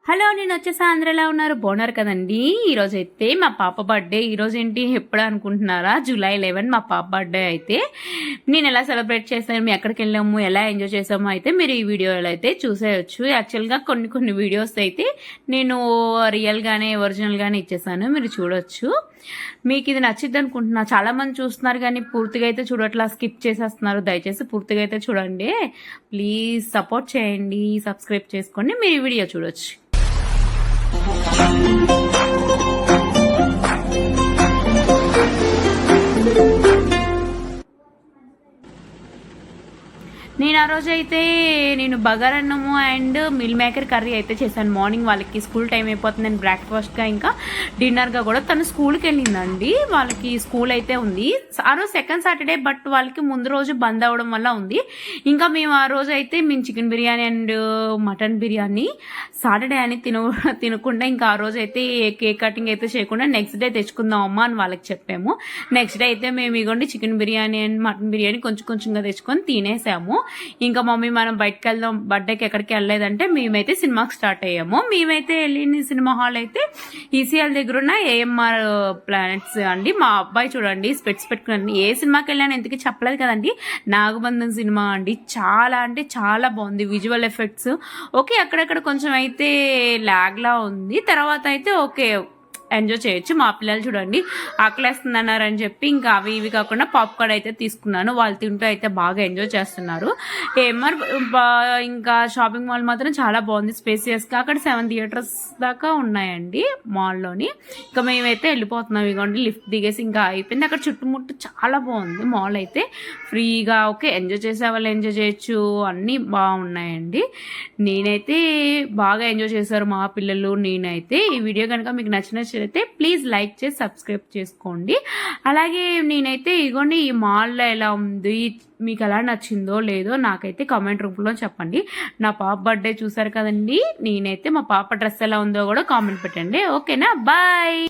Hello, నేను వచ్చేసా. అందరూ ఎలా ఉన్నారు? బాగున్నారు కదండి. ఈరోజు అయితే మా పాప బర్త్డే. ఈరోజు ఏంటి ఎప్పుడు అనుకుంటున్నారా? జూలై 11 మా పాప బర్త్డే. అయితే నేను ఎలా సెలబ్రేట్ చేస్తాను, మేము ఎక్కడికి వెళ్ళాము, ఎలా ఎంజాయ్ చేసాము అయితే మీరు ఈ వీడియోలో అయితే చూసేయచ్చు. యాక్చువల్గా కొన్ని వీడియోస్ అయితే నేను రియల్గానే ఒరిజినల్గానే ఇచ్చేసాను, మీరు చూడొచ్చు. మీకు ఇది నచ్చిద్ది అనుకుంటున్నా. చాలా మంది చూస్తున్నారు కానీ పూర్తిగా అయితే చూడట్లా, స్కిప్ చేసేస్తున్నారు. దయచేసి పూర్తిగా అయితే చూడండి. ప్లీజ్ సపోర్ట్ చేయండి, సబ్స్క్రైబ్ చేసుకోండి, మీరు ఈ వీడియో చూడొచ్చు. నేను ఆ రోజు అయితే బగారన్నము అండ్ మిల్ మేకర్ కర్రీ అయితే చేశాను. మార్నింగ్ వాళ్ళకి స్కూల్ టైం అయిపోతుంది, నేను బ్రేక్ఫాస్ట్గా ఇంకా డిన్నర్గా కూడా. తను స్కూల్కి వెళ్ళిందండి, వాళ్ళకి స్కూల్ అయితే ఉంది. ఆ రోజు సెకండ్ సాటర్డే, బట్ వాళ్ళకి ముందు రోజు బంద్ అవ్వడం వల్ల ఉంది. ఇంకా మేము ఆ రోజు అయితే chicken biryani and mutton biryani Saturday అని తినకుండా ఇంకా ఆ రోజు అయితే కేక్ కటింగ్ అయితే చేయకుండా నెక్స్ట్ డే తెచ్చుకుందాం అమ్మా అని వాళ్ళకి చెప్పాము. నెక్స్ట్ డే అయితే మేము ఇగోండి chicken biryani and mutton biryani కొంచెంగా తెచ్చుకొని తినేసాము. ఇంకా మమ్మీ మనం బయటకు వెళ్దాం, బర్త్డేకి ఎక్కడికి వెళ్ళలేదంటే మేమైతే సినిమాకి స్టార్ట్ అయ్యాము. మేమైతే వెళ్ళిన సినిమా హాల్ అయితే ఈసీఎల్ దగ్గర ఉన్న ఏఎంఆర్ ప్లానెట్స్ అండి. మా అబ్బాయి చూడండి స్పెట్స్ పెట్టుకుని ఏ సినిమాకి వెళ్ళాను ఎందుకు చెప్పలేదు కదండి, నాగబంధం సినిమా అండి. చాలా అంటే చాలా బాగుంది, విజువల్ ఎఫెక్ట్స్ ఓకే. అక్కడక్కడ కొంచెం అయితే లాగ్లా ఉంది, తర్వాత అయితే ఓకే ఎంజాయ్ చేయొచ్చు. మా పిల్లలు చూడండి ఆకలేస్తుంది అన్నారని చెప్పి ఇంకా అవి ఇవి కాకుండా పాప్కార్న్ అయితే తీసుకున్నాను. వాళ్ళు తింటూ అయితే బాగా ఎంజాయ్ చేస్తున్నారు. ఏమర్ ఇంకా షాపింగ్ మాల్ మాత్రం చాలా బాగుంది, స్పేసియస్గా. అక్కడ 7 థియేటర్స్ దాకా ఉన్నాయండి మాల్లోని. ఇంకా మేమైతే వెళ్ళిపోతున్నాం. ఇవ్వండి లిఫ్ట్ దిగేసి ఇంకా అయిపోయింది. అక్కడ చుట్టుముట్టు చాలా బాగుంది మాల్ అయితే. ఫ్రీగా ఓకే ఎంజాయ్ చేసే వాళ్ళు ఎంజాయ్ చేయొచ్చు, అన్నీ బాగున్నాయండి. నేనైతే బాగా ఎంజాయ్ చేశారు మా పిల్లలు, నేనైతే. ఈ వీడియో కనుక మీకు నచ్చినట్లయితే ప్లీజ్ లైక్ చేసి సబ్స్క్రైబ్ చేసుకోండి. అలాగే నేనైతే ఇగోండి ఈ మాల్లో ఎలా ఉంది, మీకు ఎలా నచ్చిందో లేదో నాకైతే కామెంట్ రూపంలో చెప్పండి. నా పాప బర్త్డే చూసారు కదండి, నేనైతే మా పాప డ్రెస్ ఎలా ఉందో కూడా కామెంట్ పెట్టండి. ఓకేనా? బాయ్.